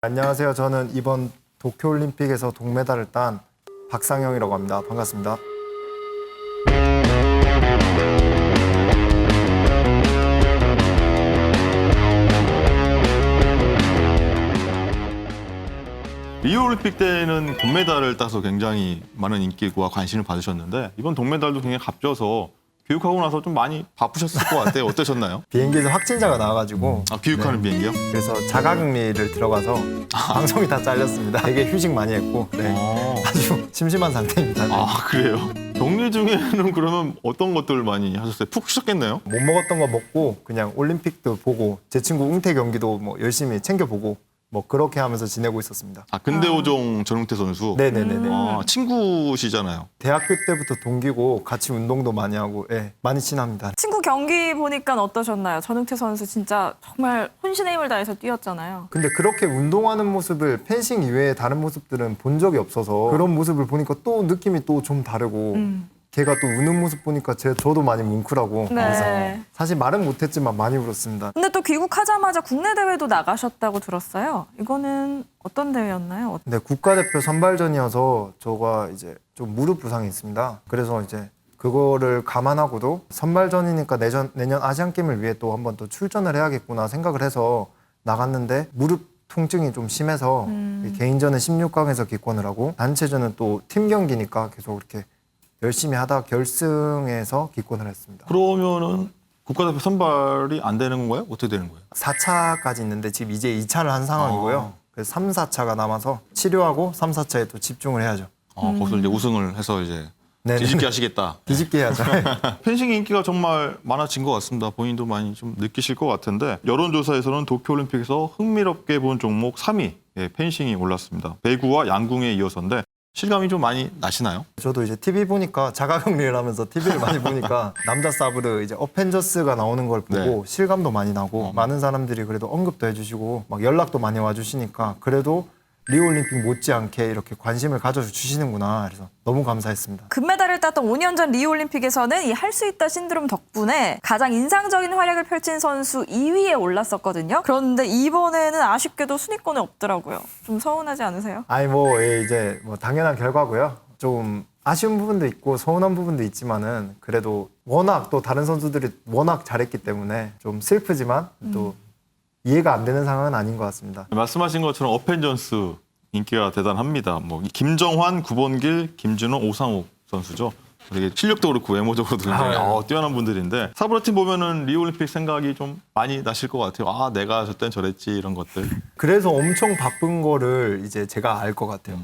안녕하세요. 저는 이번 도쿄올림픽에서 동메달을 딴 박상영이라고 합니다. 반갑습니다. 리오올림픽 때는 금메달을 따서 굉장히 많은 인기와 관심을 받으셨는데 이번 동메달도 굉장히 값져서 교육하고 나서 좀 많이 바쁘셨을 것 같아요. 어떠셨나요? 비행기에서 확진자가 나와가지고 교육하는 비행기요? 그래서 자가격리를 들어가서 방송이 다 잘렸습니다. 되게 휴식 많이 했고 아주 심심한 상태입니다. 네. 그래요? 격리 중에는 그러면 어떤 것들을 많이 하셨어요? 푹 쉬셨겠네요? 못 먹었던 거 먹고 그냥 올림픽도 보고 제 친구 웅태 경기도 뭐 열심히 챙겨보고 뭐 그렇게 하면서 지내고 있었습니다. 근대오종 전웅태 선수? 네네네네. 친구시잖아요. 대학교 때부터 동기고 같이 운동도 많이 하고 많이 친합니다. 친구 경기 보니까 어떠셨나요? 전웅태 선수 진짜 정말 혼신의 힘을 다해서 뛰었잖아요. 근데 그렇게 운동하는 모습을 펜싱 이외에 다른 모습들은 본 적이 없어서 그런 모습을 보니까 또 느낌이 또 좀 다르고 걔가 또 우는 모습 보니까 저도 많이 뭉클하고 그래서 사실 말은 못했지만 많이 울었습니다. 근데 또 귀국하자마자 국내 대회도 나가셨다고 들었어요. 이거는 어떤 대회였나요? 근데 국가대표 선발전이어서 저가 이제 좀 무릎 부상이 있습니다. 그래서 이제 그거를 감안하고도 선발전이니까 내년 아시안 게임을 위해 또 한번 또 출전을 해야겠구나 생각을 해서 나갔는데 무릎 통증이 좀 심해서 개인전은 16강에서 기권을 하고 단체전은 또 팀 경기니까 계속 이렇게 열심히 하다 결승에서 기권을 했습니다. 그러면은 국가대표 선발이 안 되는 건가요? 어떻게 되는 거예요? 4차까지 있는데 지금 이제 2차를 한 상황이고요. 그래서 3, 4차가 남아서 치료하고 3, 4차에 또 집중을 해야죠. 거기서 이제 우승을 해서 이제 네네. 뒤집게 하시겠다. 뒤집게 해야죠. 펜싱 인기가 정말 많아진 것 같습니다. 본인도 많이 좀 느끼실 것 같은데 여론조사에서는 도쿄올림픽에서 흥미롭게 본 종목 3위 펜싱이 올랐습니다. 배구와 양궁에 이어서인데 실감이 좀 많이 나시나요? 저도 이제 TV 보니까 자가격리를 하면서 TV를 많이 보니까 남자 사브르 이제 어펜져스가 나오는 걸 보고 실감도 많이 나고 많은 사람들이 그래도 언급도 해주시고 막 연락도 많이 와주시니까 그래도 리오올림픽 못지않게 이렇게 관심을 가져주시는구나. 그래서 너무 감사했습니다. 금메달을 땄던 5년 전 리오올림픽에서는 이 할 수 있다 신드롬 덕분에 가장 인상적인 활약을 펼친 선수 2위에 올랐었거든요. 그런데 이번에는 아쉽게도 순위권에 없더라고요. 좀 서운하지 않으세요? 아니 이제 당연한 결과고요. 좀 아쉬운 부분도 있고 서운한 부분도 있지만은 그래도 워낙 또 다른 선수들이 워낙 잘했기 때문에 좀 슬프지만 또 이해가 안 되는 상황은 아닌 것 같습니다. 말씀하신 것처럼 어펜전스 인기가 대단합니다. 김정환, 구본길, 김준호, 오상욱 선수죠. 되게 실력도 그렇고 외모적으로도 굉장히 뛰어난 분들인데 사브라팀 보면은 리오올림픽 생각이 좀 많이 나실 것 같아요. 내가 저 땐 저랬지 이런 것들. 그래서 엄청 바쁜 거를 이제 제가 알 것 같아요.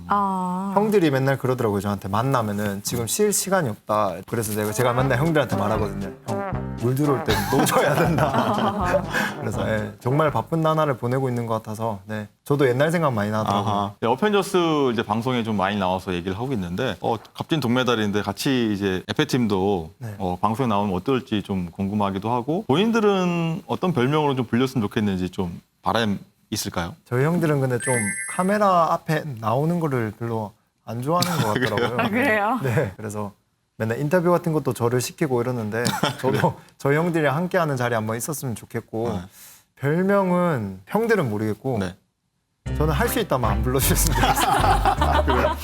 형들이 맨날 그러더라고요. 저한테 만나면은 지금 쉴 시간이 없다. 그래서 제가 맨날 형들한테 말하거든요. 형, 물 들어올 때 놓줘야 된다. 그래서 정말 바쁜 나날을 보내고 있는 것 같아서 저도 옛날 생각 많이 나더라고요. 어펜져스 이제 방송에 좀 많이 나와서 얘기를 하고 있는데 값진 동메달인데 같이 이제 에페팀도 방송에 나오면 어떨지 좀 궁금하기도 하고 본인들은 어떤 별명으로 좀 불렸으면 좋겠는지 좀 바람 있을까요? 저희 형들은 근데 좀 카메라 앞에 나오는 거를 별로 안 좋아하는 것 같더라고요. 그래요? 네. 그래서 맨날 인터뷰 같은 것도 저를 시키고 이러는데 저도 저희 형들이랑 함께하는 자리에 한번 있었으면 좋겠고 별명은 형들은 모르겠고 저는 할 수 있다면 안 불러주셨으면 좋겠어요.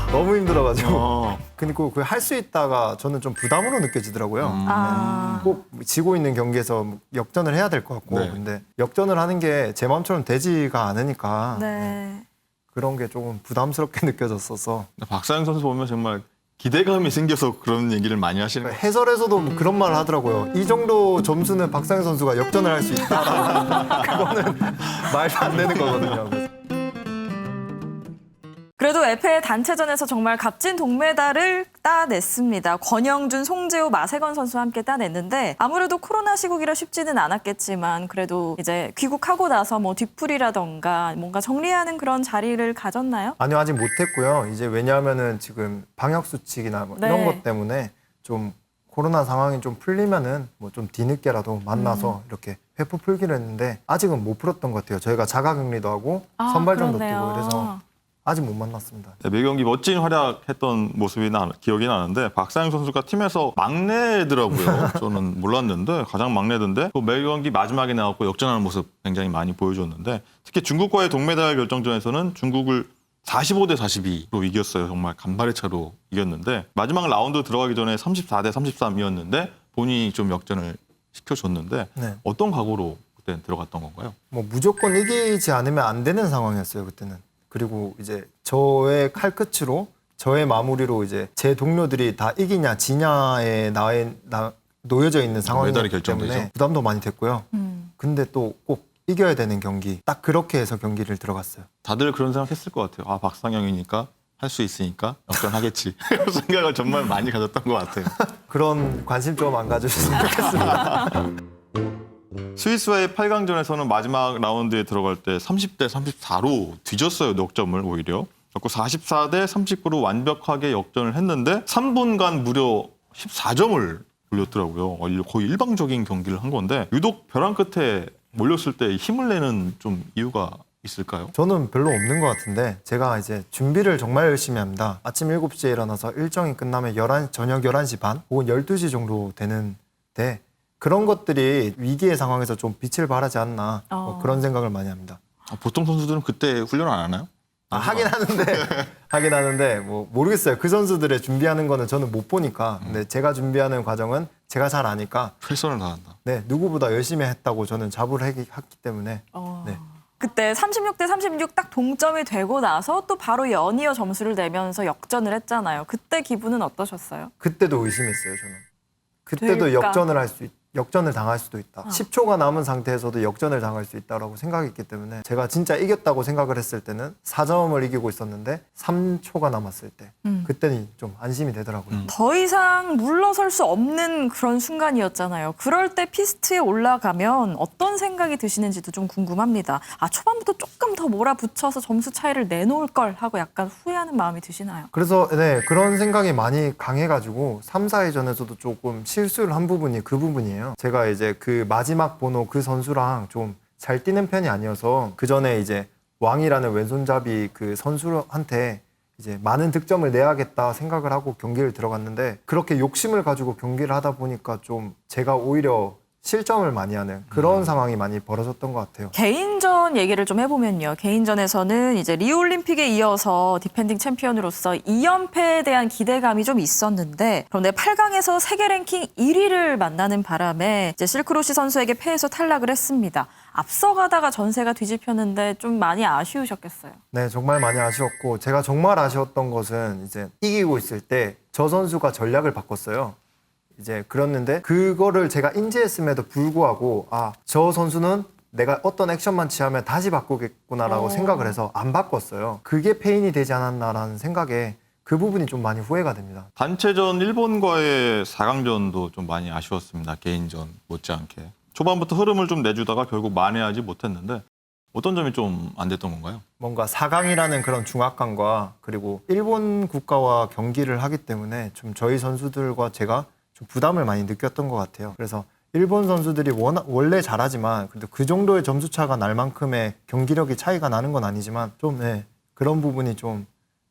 너무 힘들어가지고. 그리고 그 할 수 있다가 저는 좀 부담으로 느껴지더라고요. 꼭 지고 있는 경기에서 역전을 해야 될 것 같고 근데 역전을 하는 게 제 마음처럼 되지가 않으니까 그런 게 조금 부담스럽게 느껴졌어서 박사영 선수 보면 정말 기대감이 생겨서 그런 얘기를 많이 하시는 거예요. 해설에서도 그런 말을 하더라고요. 이 정도 점수는 박상현 선수가 역전을 할 수 있다. 그거는 말도 안 되는 거거든요. 그래도 에페 단체전에서 정말 값진 동메달을 따냈습니다. 권영준, 송재호, 마세건 선수와 함께 따냈는데 아무래도 코로나 시국이라 쉽지는 않았겠지만 그래도 이제 귀국하고 나서 뒤풀이라던가 뭔가 정리하는 그런 자리를 가졌나요? 아니요, 아직 못했고요. 이제 왜냐하면은 지금 방역 수칙이나 이런 것 때문에 좀 코로나 상황이 좀 풀리면은 좀 뒤늦게라도 만나서 이렇게 회포 풀기로 했는데 아직은 못 풀었던 것 같아요. 저희가 자가격리도 하고 선발전도 뛰고 그래서 아직 못 만났습니다. 네, 매 경기 멋진 활약했던 모습이 기억이 나는데 박상영 선수가 팀에서 막내더라고요. 저는 몰랐는데 가장 막내던데 또 매 경기 마지막에 나왔고 역전하는 모습 굉장히 많이 보여줬는데 특히 중국과의 동메달 결정전에서는 중국을 45대 42로 이겼어요. 정말 간발의 차로 이겼는데 마지막 라운드 들어가기 전에 34대 33이었는데 본인이 좀 역전을 시켜줬는데 네. 어떤 각오로 그때 들어갔던 건가요? 뭐 무조건 이기지 않으면 안 되는 상황이었어요 그때는. 그리고 이제 저의 칼끝으로 저의 마무리로 이제 제 동료들이 다 이기냐 지냐에 놓여져 있는 메달이 상황이기 결정되죠. 때문에 부담도 많이 됐고요. 근데 또 꼭 이겨야 되는 경기 딱 그렇게 해서 경기를 들어갔어요. 다들 그런 생각했을 것 같아요. 아 박상영이니까 할 수 있으니까 역전하겠지. 이런 생각을 정말 많이 가졌던 것 같아요. 그런 관심 좀 안 가주셨으면 좋겠습니다. 스위스와의 8강전에서는 마지막 라운드에 들어갈 때 30대 34로 뒤졌어요. 역점을 오히려. 그래서 44대 39로 완벽하게 역전을 했는데 3분간 무려 14점을 올렸더라고요. 거의 일방적인 경기를 한 건데 유독 벼랑 끝에 몰렸을 때 힘을 내는 좀 이유가 있을까요? 저는 별로 없는 것 같은데 제가 이제 준비를 정말 열심히 합니다. 아침 7시에 일어나서 일정이 끝나면 저녁 11시 반 혹은 12시 정도 되는데 그런 것들이 위기의 상황에서 좀 빛을 발하지 않나 뭐 그런 생각을 많이 합니다. 보통 선수들은 그때 훈련 안 하나요? 하긴 하는데 뭐 모르겠어요. 그 선수들의 준비하는 거는 저는 못 보니까 근데 제가 준비하는 과정은 제가 잘 아니까 최선을 다한다. 네 누구보다 열심히 했다고 저는 자부를 했기 때문에 네. 그때 36대 36 딱 동점이 되고 나서 또 바로 연이어 점수를 내면서 역전을 했잖아요. 그때 기분은 어떠셨어요? 그때도 의심했어요 저는. 그때도 될까? 역전을 당할 수도 있다. 10초가 남은 상태에서도 역전을 당할 수 있다라고 생각했기 때문에 제가 진짜 이겼다고 생각을 했을 때는 4점을 이기고 있었는데 3초가 남았을 때 그때는 좀 안심이 되더라고요. 더 이상 물러설 수 없는 그런 순간이었잖아요. 그럴 때 피스트에 올라가면 어떤 생각이 드시는지도 좀 궁금합니다. 아, 초반부터 조금 더 몰아붙여서 점수 차이를 내놓을 걸 하고 약간 후회하는 마음이 드시나요? 그래서 네 그런 생각이 많이 강해가지고 3, 4회전에서도 조금 실수를 한 부분이 그 부분이에요. 제가 이제 그 마지막 번호 그 선수랑 좀 잘 뛰는 편이 아니어서 그 전에 이제 왕이라는 왼손잡이 그 선수한테 이제 많은 득점을 내야겠다 생각을 하고 경기를 들어갔는데 그렇게 욕심을 가지고 경기를 하다 보니까 좀 제가 오히려 실점을 많이 하는 그런 상황이 많이 벌어졌던 것 같아요. 개인전 얘기를 좀 해보면요. 개인전에서는 이제 리우올림픽에 이어서 디펜딩 챔피언으로서 2연패에 대한 기대감이 좀 있었는데 그런데 8강에서 세계 랭킹 1위를 만나는 바람에 이제 실크로시 선수에게 패해서 탈락을 했습니다. 앞서가다가 전세가 뒤집혔는데 좀 많이 아쉬우셨겠어요. 네, 정말 많이 아쉬웠고 제가 정말 아쉬웠던 것은 이제 이기고 있을 때 저 선수가 전략을 바꿨어요. 이제 그랬는데 그거를 제가 인지했음에도 불구하고 저 선수는 내가 어떤 액션만 취하면 다시 바꾸겠구나라고 생각을 해서 안 바꿨어요. 그게 페인이 되지 않았나라는 생각에 그 부분이 좀 많이 후회가 됩니다. 단체전 일본과의 4강전도 좀 많이 아쉬웠습니다. 개인전 못지않게. 초반부터 흐름을 좀 내주다가 결국 만회하지 못했는데 어떤 점이 좀 안 됐던 건가요? 뭔가 4강이라는 그런 중압감과 그리고 일본 국가와 경기를 하기 때문에 좀 저희 선수들과 제가 좀 부담을 많이 느꼈던 것 같아요. 그래서 일본 선수들이 원래 잘하지만 그래도 그 정도의 점수 차가 날 만큼의 경기력이 차이가 나는 건 아니지만 좀 그런 부분이 좀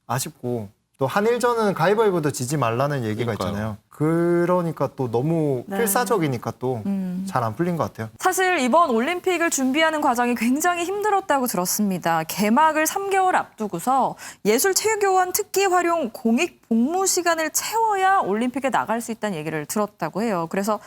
아쉽고 또 한일전은 가위바위보도 지지 말라는 얘기가 그러니까요. 있잖아요. 그러니까 또 너무 네. 필사적이니까 또 잘 안 풀린 것 같아요. 사실 이번 올림픽을 준비하는 과정이 굉장히 힘들었다고 들었습니다. 개막을 3개월 앞두고서 예술체육요원 특기 활용 공익 복무 시간을 채워야 올림픽에 나갈 수 있다는 얘기를 들었다고 해요. 그래서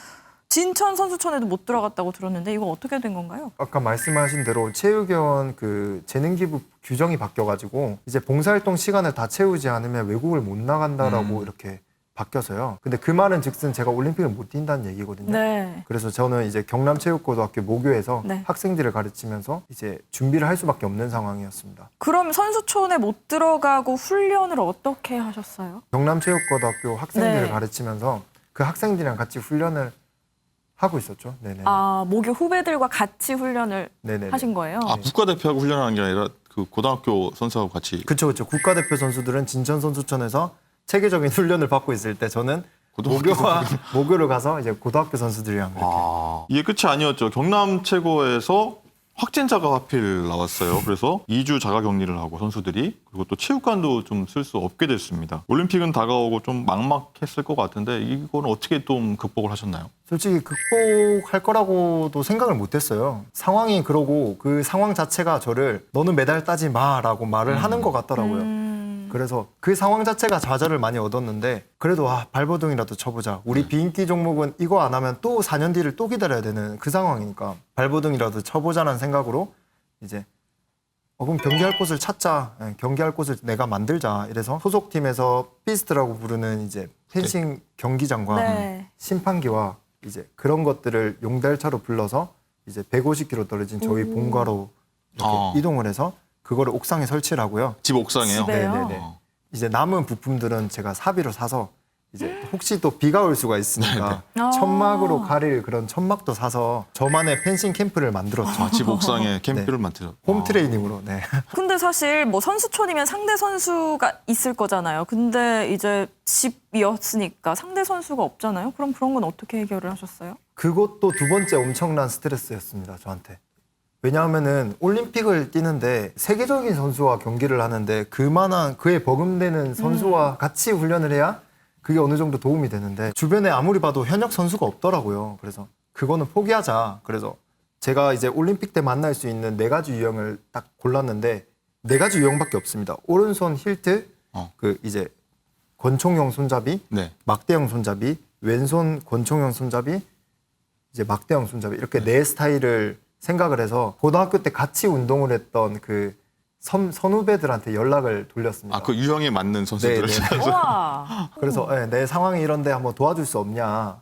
진천 선수촌에도 못 들어갔다고 들었는데 이거 어떻게 된 건가요? 아까 말씀하신 대로 체육위원 그 재능기부 규정이 바뀌어가지고 이제 봉사활동 시간을 다 채우지 않으면 외국을 못 나간다라고 이렇게 바뀌어서요. 근데 그 말은 즉슨 제가 올림픽을 못 뛴다는 얘기거든요. 네. 그래서 저는 이제 경남체육고등학교 모교에서 네. 학생들을 가르치면서 이제 준비를 할 수밖에 없는 상황이었습니다. 그럼 선수촌에 못 들어가고 훈련을 어떻게 하셨어요? 경남체육고등학교 학생들을 네. 가르치면서 그 학생들이랑 같이 훈련을 하고 있었죠. 네네. 모교 후배들과 같이 훈련을 네네네. 하신 거예요? 국가대표하고 훈련하는 게 아니라 그 고등학교 선수하고 같이 그렇죠. 국가대표 선수들은 진천 선수촌에서 체계적인 훈련을 받고 있을 때 저는 모교를 가서 이제 고등학교 선수들이랑 이렇게. 이게 끝이 아니었죠. 경남 최고에서 확진자가 하필 나왔어요. 그래서 2주 자가 격리를 하고 선수들이 그리고 또 체육관도 좀 쓸 수 없게 됐습니다. 올림픽은 다가오고 좀 막막했을 것 같은데 이거는 어떻게 좀 극복을 하셨나요? 솔직히 극복할 거라고도 생각을 못했어요. 상황이 그러고 그 상황 자체가 저를 너는 메달 따지 마라고 말을 하는 것 같더라고요. 그래서 그 상황 자체가 좌절을 많이 얻었는데 그래도 발버둥이라도 쳐보자. 우리 비인기 종목은 이거 안 하면 또 4년 뒤를 또 기다려야 되는 그 상황이니까 발버둥이라도 쳐보자는 생각으로 이제 그럼 경기할 곳을 찾자. 경기할 곳을 내가 만들자. 이래서 소속팀에서 피스트라고 부르는 이제 펜싱 경기장과 네. 심판기와 이제 그런 것들을 용달차로 불러서 이제 150km 떨어진 저희 본가로 이렇게 이동을 해서 그거를 옥상에 설치를 하고요. 집 옥상에요? 집에요? 네네네. 이제 남은 부품들은 제가 사비로 사서 이제 혹시 또 비가 올 수가 있으니까 네네. 천막으로 가릴 그런 천막도 사서 저만의 펜싱 캠프를 만들었죠. 집 옥상에 캠프를 만들었. 홈 트레이닝으로. 네. 근데 사실 뭐 선수촌이면 상대 선수가 있을 거잖아요. 근데 이제 집이었으니까 상대 선수가 없잖아요. 그럼 그런 건 어떻게 해결을 하셨어요? 그것도 두 번째 엄청난 스트레스였습니다. 저한테. 왜냐하면은 올림픽을 뛰는데 세계적인 선수와 경기를 하는데 그만한 그에 버금되는 선수와 같이 훈련을 해야 그게 어느 정도 도움이 되는데 주변에 아무리 봐도 현역 선수가 없더라고요. 그래서 그거는 포기하자. 그래서 제가 이제 올림픽 때 만날 수 있는 4가지 유형을 딱 골랐는데 4가지 유형밖에 없습니다. 오른손 힐트, 그 이제 권총형 손잡이, 네. 막대형 손잡이, 왼손 권총형 손잡이, 이제 막대형 손잡이 이렇게 네 스타일을 생각을 해서 고등학교 때 같이 운동을 했던 그 선후배들한테 연락을 돌렸습니다. 그 유형에 맞는 선수들. 네. 우와. 그래서 내 상황이 이런데 한번 도와줄 수 없냐.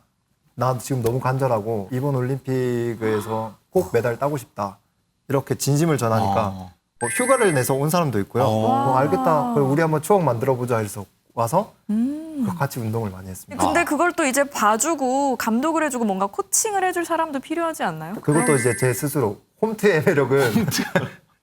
나 지금 너무 간절하고 이번 올림픽에서 꼭 메달 따고 싶다. 이렇게 진심을 전하니까 휴가를 내서 온 사람도 있고요. 알겠다. 그럼 우리 한번 추억 만들어보자 해서 와서 같이 운동을 많이 했습니다. 근데 그걸 또 이제 봐주고 감독을 해주고 뭔가 코칭을 해줄 사람도 필요하지 않나요? 그것도 이제 제 스스로 홈트의 매력은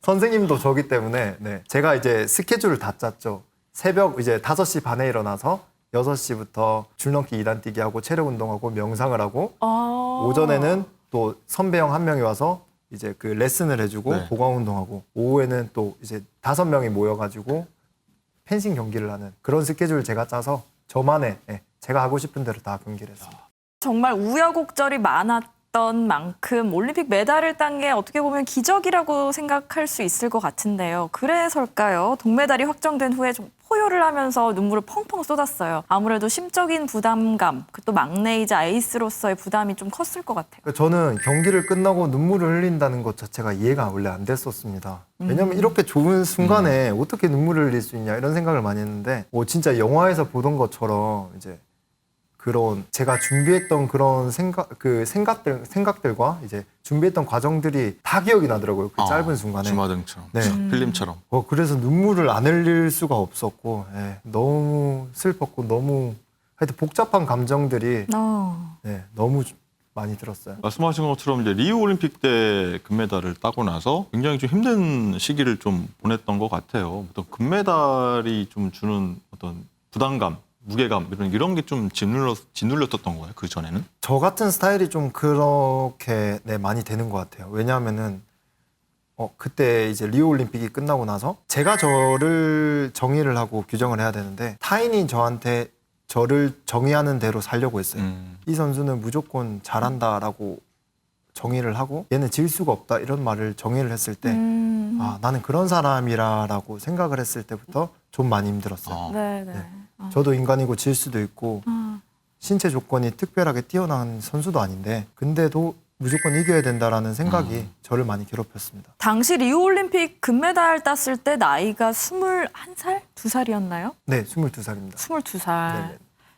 선생님도 저기 때문에 제가 이제 스케줄을 다 짰죠. 새벽 이제 5시 반에 일어나서 6시부터 줄넘기 2단 뛰기 하고 체력 운동하고 명상을 하고 오전에는 또 선배 형 한 명이 와서 이제 그 레슨을 해주고 보강 운동하고 오후에는 또 이제 5명이 모여가지고 펜싱 경기를 하는 그런 스케줄을 제가 짜서 저만의 제가 하고 싶은 대로 다 경기를 했습니다. 정말 우여곡절이 많았던 만큼 올림픽 메달을 딴 게 어떻게 보면 기적이라고 생각할 수 있을 것 같은데요. 그래서일까요? 동메달이 확정된 후에 좀 포효를 하면서 눈물을 펑펑 쏟았어요. 아무래도 심적인 부담감, 또 막내이자 에이스로서의 부담이 좀 컸을 것 같아요. 저는 경기를 끝나고 눈물을 흘린다는 것 자체가 이해가 원래 안 됐었습니다. 왜냐면 이렇게 좋은 순간에 어떻게 눈물을 흘릴 수 있냐 이런 생각을 많이 했는데 진짜 영화에서 보던 것처럼 이제 그런 제가 준비했던 그런 생각들과 이제 준비했던 과정들이 다 기억이 나더라고요. 그 짧은 순간에. 주마등처럼, 네. 필름처럼. 그래서 눈물을 안 흘릴 수가 없었고 너무 슬펐고 너무 하여튼 복잡한 감정들이 너무 많이 들었어요. 말씀하신 것처럼 이제 리우 올림픽 때 금메달을 따고 나서 굉장히 좀 힘든 시기를 좀 보냈던 것 같아요. 어떤 금메달이 좀 주는 어떤 부담감, 무게감 이런 게 좀 짓눌렸었던 거예요. 그 전에는? 저 같은 스타일이 좀 그렇게 많이 되는 것 같아요. 왜냐하면은 그때 이제 리우 올림픽이 끝나고 나서 제가 저를 정의를 하고 규정을 해야 되는데 타인이 저한테 저를 정의하는 대로 살려고 했어요. 이 선수는 무조건 잘한다라고 정의를 하고 얘는 질 수가 없다 이런 말을 정의를 했을 때 나는 그런 사람이라고 생각을 했을 때부터 좀 많이 힘들었어요. 저도 인간이고 질 수도 있고 신체 조건이 특별하게 뛰어난 선수도 아닌데 근데도 무조건 이겨야 된다라는 생각이 저를 많이 괴롭혔습니다. 당시 리우올림픽 금메달 땄을 때 나이가 21살? 2살이었나요? 네, 22살입니다. 22살. 네네.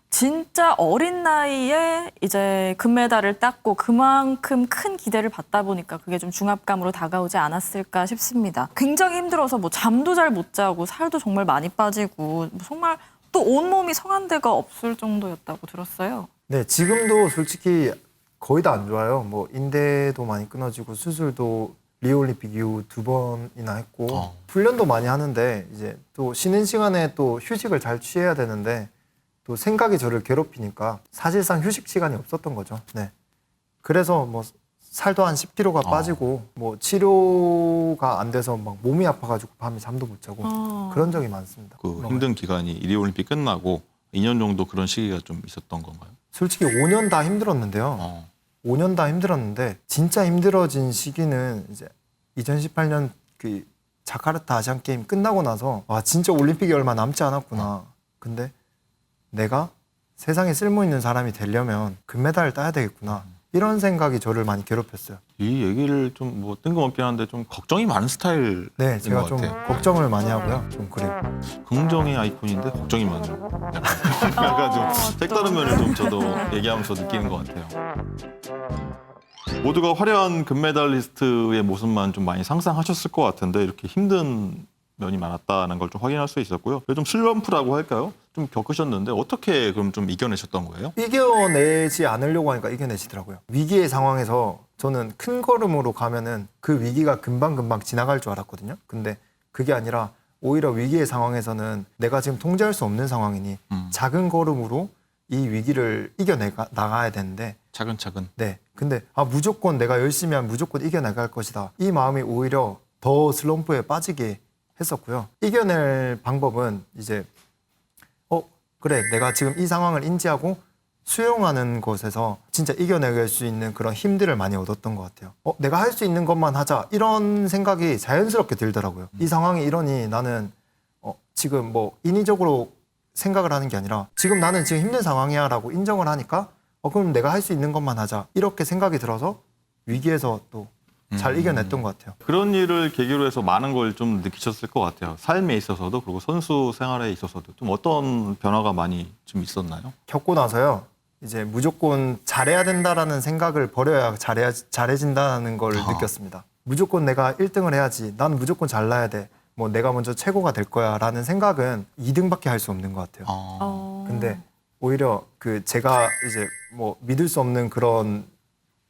진짜 어린 나이에 이제 금메달을 땄고 그만큼 큰 기대를 받다 보니까 그게 좀 중압감으로 다가오지 않았을까 싶습니다. 굉장히 힘들어서 뭐 잠도 잘 못 자고 살도 정말 많이 빠지고 정말 또 온몸이 성한 데가 없을 정도였다고 들었어요. 네, 지금도 솔직히 거의 다 안 좋아요. 뭐 인대도 많이 끊어지고 수술도 리우올림픽 이후 2번이나 했고 훈련도 많이 하는데 이제 또 쉬는 시간에 또 휴식을 잘 취해야 되는데 또 생각이 저를 괴롭히니까 사실상 휴식 시간이 없었던 거죠. 네. 그래서 뭐 살도 한 10kg가 빠지고 뭐 치료가 안 돼서 막 몸이 아파가지고 밤에 잠도 못 자고 그런 적이 많습니다. 그 힘든 기간이 리오올림픽 끝나고 2년 정도 그런 시기가 좀 있었던 건가요? 솔직히 5년 다 힘들었는데요. 5년 다 힘들었는데 진짜 힘들어진 시기는 이제 2018년 그 자카르타 아시안 게임 끝나고 나서 와 진짜 올림픽이 얼마 남지 않았구나. 근데 내가 세상에 쓸모 있는 사람이 되려면 금메달을 따야 되겠구나. 이런 생각이 저를 많이 괴롭혔어요. 이 얘기를 좀 뭐 뜬금없긴 한데 좀 걱정이 많은 스타일인 네, 제가 것 좀 같아요. 걱정을 많이 하고요. 좀 그래요. 긍정의 아이콘인데 걱정이 많은. 약간 좀 색다른 면을 좀 저도 얘기하면서 느끼는 것 같아요. 모두가 화려한 금메달리스트의 모습만 좀 많이 상상하셨을 것 같은데 이렇게 힘든 면이 많았다는 걸 좀 확인할 수 있었고요. 좀 슬럼프라고 할까요? 좀 겪으셨는데 어떻게 그럼 좀 이겨내셨던 거예요? 이겨내지 않으려고 하니까 이겨내시더라고요. 위기의 상황에서 저는 큰 걸음으로 가면은 그 위기가 금방금방 지나갈 줄 알았거든요. 근데 그게 아니라 오히려 위기의 상황에서는 내가 지금 통제할 수 없는 상황이니 작은 걸음으로 이 위기를 나가야 되는데 차근차근. 네. 근데 무조건 내가 열심히 하면 무조건 이겨나갈 것이다. 이 마음이 오히려 더 슬럼프에 빠지게 했었고요. 이겨낼 방법은 이제 그래 내가 지금 이 상황을 인지하고 수용하는 것에서 진짜 이겨낼 수 있는 그런 힘들을 많이 얻었던 것 같아요. 내가 할 수 있는 것만 하자 이런 생각이 자연스럽게 들더라고요. 이 상황이 이러니 나는 지금 뭐 인위적으로 생각을 하는 게 아니라 지금 나는 지금 힘든 상황이야 라고 인정을 하니까 그럼 내가 할 수 있는 것만 하자 이렇게 생각이 들어서 위기에서 또 잘 이겨냈던 것 같아요. 그런 일을 계기로 해서 많은 걸 좀 느끼셨을 것 같아요. 삶에 있어서도 그리고 선수 생활에 있어서도 좀 어떤 변화가 많이 좀 있었나요? 겪고 나서요. 이제 무조건 잘해야 된다라는 생각을 버려야 잘해진다는 걸 느꼈습니다. 무조건 내가 1등을 해야지. 난 무조건 잘나야 돼. 뭐 내가 먼저 최고가 될 거야 라는 생각은 2등밖에 할 수 없는 것 같아요. 근데 오히려 그 제가 이제 뭐 믿을 수 없는 그런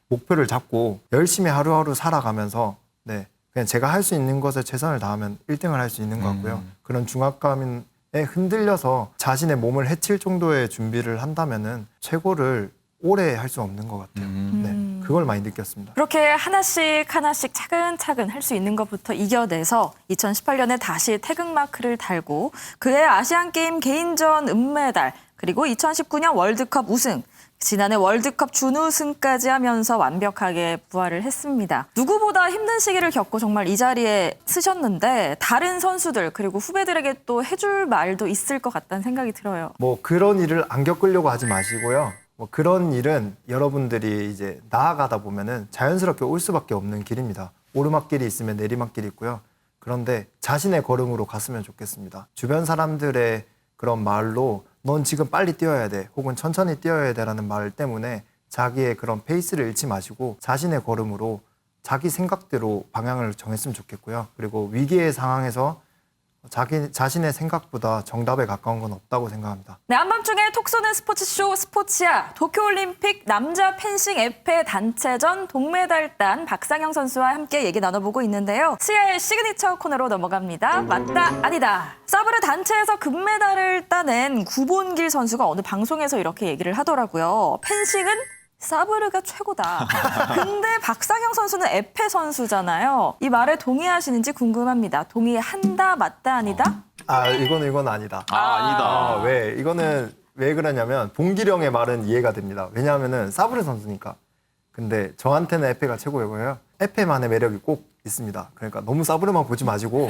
목표를 잡고 열심히 하루하루 살아가면서 네 그냥 제가 할 수 있는 것에 최선을 다하면 1등을 할 수 있는 것 같고요. 그런 중압감에 흔들려서 자신의 몸을 해칠 정도의 준비를 한다면은 최고를 오래 할 수 없는 것 같아요. 네, 그걸 많이 느꼈습니다. 그렇게 하나씩 차근차근 할 수 있는 것부터 이겨내서 2018년에 다시 태극마크를 달고 그해 아시안게임 개인전 은메달 그리고 2019년 월드컵 우승 지난해 월드컵 준우승까지 하면서 완벽하게 부활을 했습니다. 누구보다 힘든 시기를 겪고 정말 이 자리에 서셨는데 다른 선수들 그리고 후배들에게 또 해줄 말도 있을 것 같다는 생각이 들어요. 뭐 그런 일을 안 겪으려고 하지 마시고요. 뭐 그런 일은 여러분들이 이제 나아가다 보면은 자연스럽게 올 수밖에 없는 길입니다. 오르막길이 있으면 내리막길이 있고요. 그런데 자신의 걸음으로 갔으면 좋겠습니다. 주변 사람들의 그런 말로 넌 지금 빨리 뛰어야 돼 혹은 천천히 뛰어야 돼라는 말 때문에 자기의 그런 페이스를 잃지 마시고 자신의 걸음으로 자기 생각대로 방향을 정했으면 좋겠고요. 그리고 위기의 상황에서 자신의 생각보다 정답에 가까운 건 없다고 생각합니다. 네, 한밤중에 톡 쏘는 스포츠쇼 스포츠야 도쿄올림픽 남자 펜싱 에페 단체전 동메달 딴 박상영 선수와 함께 얘기 나눠보고 있는데요. CI의 시그니처 코너로 넘어갑니다. 맞다 아니다. 사브르 단체에서 금메달을 따낸 구본길 선수가 어느 방송에서 이렇게 얘기를 하더라고요. 펜싱은 사브르가 최고다. 근데 박상영 선수는 에페 선수잖아요. 이 말에 동의하시는지 궁금합니다. 동의한다, 맞다, 아니다? 이건 아니다. 아니다. 왜? 이거는 왜 그러냐면 봉길이 형의 말은 이해가 됩니다. 왜냐하면은 사브르 선수니까. 근데 저한테는 에페가 최고이고요. 에페만의 매력이 꼭 있습니다. 그러니까 너무 사브르만 보지 마시고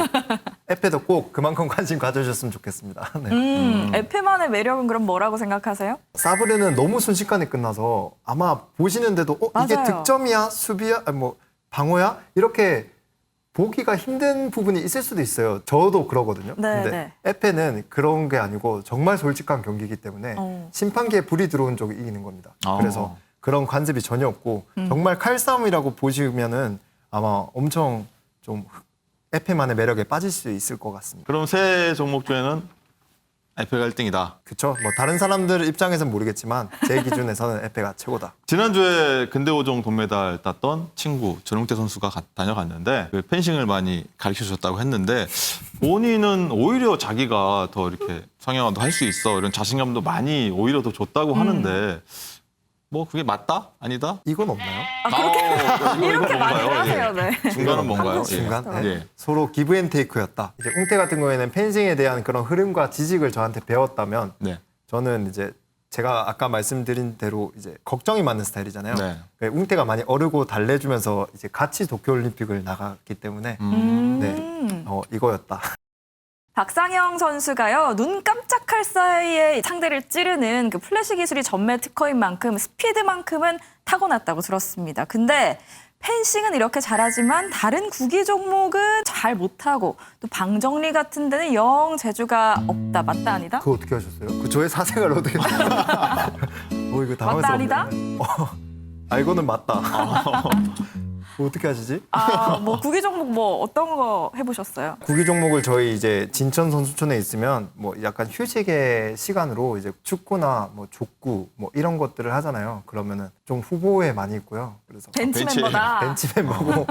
에페도 꼭 그만큼 관심 가져주셨으면 좋겠습니다. 네. 에페만의 매력은 그럼 뭐라고 생각하세요? 사브르는 너무 순식간에 끝나서 아마 보시는데도 이게 맞아요. 득점이야? 수비야? 뭐 방어야? 이렇게 보기가 힘든 부분이 있을 수도 있어요. 저도 그러거든요. 네, 근데 네. 에페는 그런 게 아니고 정말 솔직한 경기이기 때문에 심판기에 불이 들어온 쪽이 이기는 겁니다. 그래서 그런 관습이 전혀 없고 정말 칼싸움이라고 보시면은 아마 엄청 좀 에페만의 매력에 빠질 수 있을 것 같습니다. 그럼 새 종목 중에는 에페가 1등이다. 그렇죠. 뭐 다른 사람들 입장에서는 모르겠지만 제 기준에서는 에페가 최고다. 지난주에 근대오종 동메달 땄던 친구 전용태 선수가 다녀갔는데 그 펜싱을 많이 가르쳐줬다고 했는데 본인은 오히려 자기가 더 이렇게 성형화도 할 수 있어 이런 자신감도 많이 오히려 더 줬다고 하는데 뭐 그게 맞다? 아니다? 이건 없나요? 이렇게 많이 뭔가요? 하세요. 네. 중간은 뭔가요? 예. 중간? 예. 서로 기브앤테이크였다. 이제 웅태 같은 경우에는 펜싱에 대한 그런 흐름과 지식을 저한테 배웠다면 네. 저는 이제 제가 아까 말씀드린 대로 이제 걱정이 많은 스타일이잖아요. 네. 그러니까 웅태가 많이 어르고 달래주면서 이제 같이 도쿄올림픽을 나갔기 때문에 네, 이거였다. 박상영 선수가요, 눈 깜짝할 사이에 상대를 찌르는 그 플래시 기술이 전매 특허인 만큼 스피드만큼은 타고났다고 들었습니다. 근데 펜싱은 이렇게 잘하지만 다른 구기 종목은 잘 못하고 또 방정리 같은 데는 영 재주가 없다. 맞다 아니다? 그거 어떻게 하셨어요? 그 저의 사생활 어떻게? 이거 당황스럽네. 맞다 아니다? 이거는 맞다. 뭐 어떻게 하시지? 뭐 구기 종목 뭐 어떤 거 해보셨어요? 구기 종목을 저희 이제 진천 선수촌에 있으면 뭐 약간 휴식의 시간으로 이제 축구나 뭐 족구 뭐 이런 것들을 하잖아요. 그러면은 좀 후보에 많이 있고요. 그래서 벤치 벤치. 멤버다. 벤치 멤버고,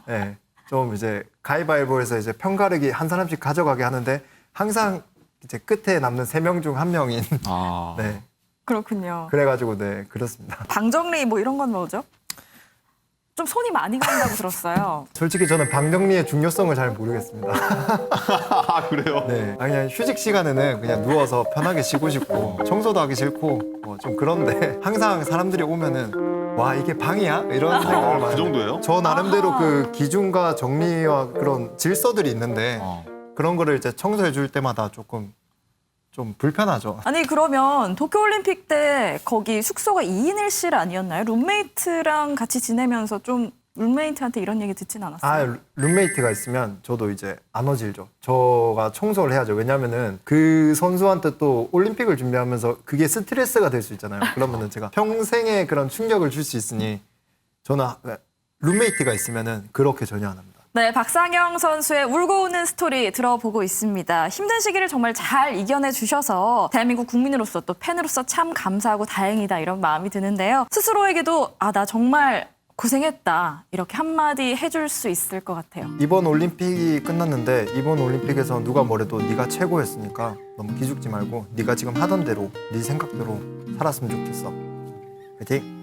네, 좀 이제 가위바위보에서 이제 편가르기 한 사람씩 가져가게 하는데 항상 이제 끝에 남는 3명 중 1명인. 아. 네, 그렇군요. 그래가지고 네 그렇습니다. 방정리 뭐 이런 건 뭐죠? 좀 손이 많이 간다고 들었어요. 솔직히 저는 방정리의 중요성을 잘 모르겠습니다. 아, 그래요? 네, 그냥 휴식 시간에는 그냥 누워서 편하게 쉬고 싶고 청소도 하기 싫고 뭐 좀 그런데 항상 사람들이 오면은 와 이게 방이야? 이런 생각을 많이 그 정도예요? 저 나름대로 그 기준과 정리와 그런 질서들이 있는데 어. 그런 거를 이제 청소해 줄 때마다 조금 좀 불편하죠. 아니 그러면 도쿄올림픽 때 거기 숙소가 2인 1실 아니었나요? 룸메이트랑 같이 지내면서 좀 룸메이트한테 이런 얘기 듣진 않았어요? 룸메이트가 있으면 저도 이제 안 어질죠. 저가 청소를 해야죠. 왜냐면은 그 선수한테 또 올림픽을 준비하면서 그게 스트레스가 될 수 있잖아요. 그러면은 제가 평생의 그런 충격을 줄 수 있으니 저는 룸메이트가 있으면은 그렇게 전혀 안 합니다. 네, 박상영 선수의 울고 웃는 스토리 들어보고 있습니다. 힘든 시기를 정말 잘 이겨내 주셔서 대한민국 국민으로서 또 팬으로서 참 감사하고 다행이다 이런 마음이 드는데요. 스스로에게도 나 정말 고생했다 이렇게 한마디 해줄 수 있을 것 같아요. 이번 올림픽이 끝났는데 이번 올림픽에서 누가 뭐래도 네가 최고였으니까 너무 기죽지 말고 네가 지금 하던 대로 네 생각대로 살았으면 좋겠어. 화이팅!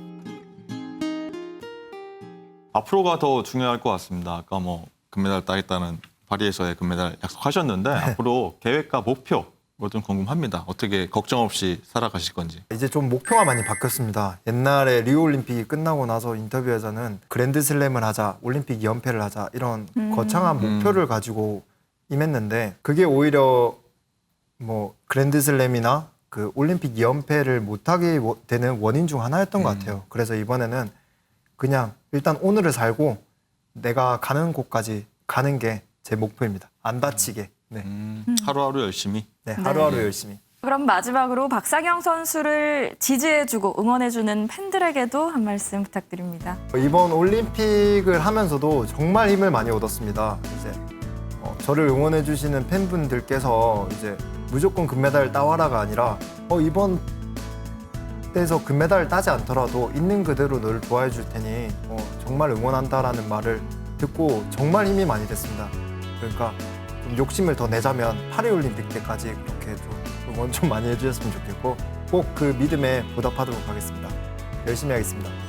앞으로가 더 중요할 것 같습니다. 아까 뭐 금메달 따겠다는 파리에서의 금메달 약속하셨는데 앞으로 계획과 목표 이거 좀 궁금합니다. 어떻게 걱정 없이 살아가실 건지. 이제 좀 목표가 많이 바뀌었습니다. 옛날에 리우 올림픽이 끝나고 나서 인터뷰에서는 그랜드슬램을 하자, 올림픽 2연패를 하자 이런 거창한 목표를 가지고 임했는데 그게 오히려 뭐 그랜드슬램이나 그 올림픽 2연패를 못하게 되는 원인 중 하나였던 것 같아요. 그래서 이번에는 그냥 일단 오늘을 살고 내가 가는 곳까지 가는 게 제 목표입니다. 안 다치게. 네, 하루하루 열심히. 네 하루하루 열심히. 그럼 마지막으로 박상영 선수를 지지해주고 응원해주는 팬들에게도 한 말씀 부탁드립니다. 이번 올림픽을 하면서도 정말 힘을 많이 얻었습니다. 이제 저를 응원해 주시는 팬분들께서 이제 무조건 금메달 따와라가 아니라 이번 때에서 금메달을 따지 않더라도 있는 그대로 너를 도와해 줄 테니 정말 응원한다라는 말을 듣고 정말 힘이 많이 됐습니다. 그러니까 좀 욕심을 더 내자면 파리올림픽 때까지 그렇게 좀 응원 좀 많이 해주셨으면 좋겠고 꼭 그 믿음에 보답하도록 하겠습니다. 열심히 하겠습니다.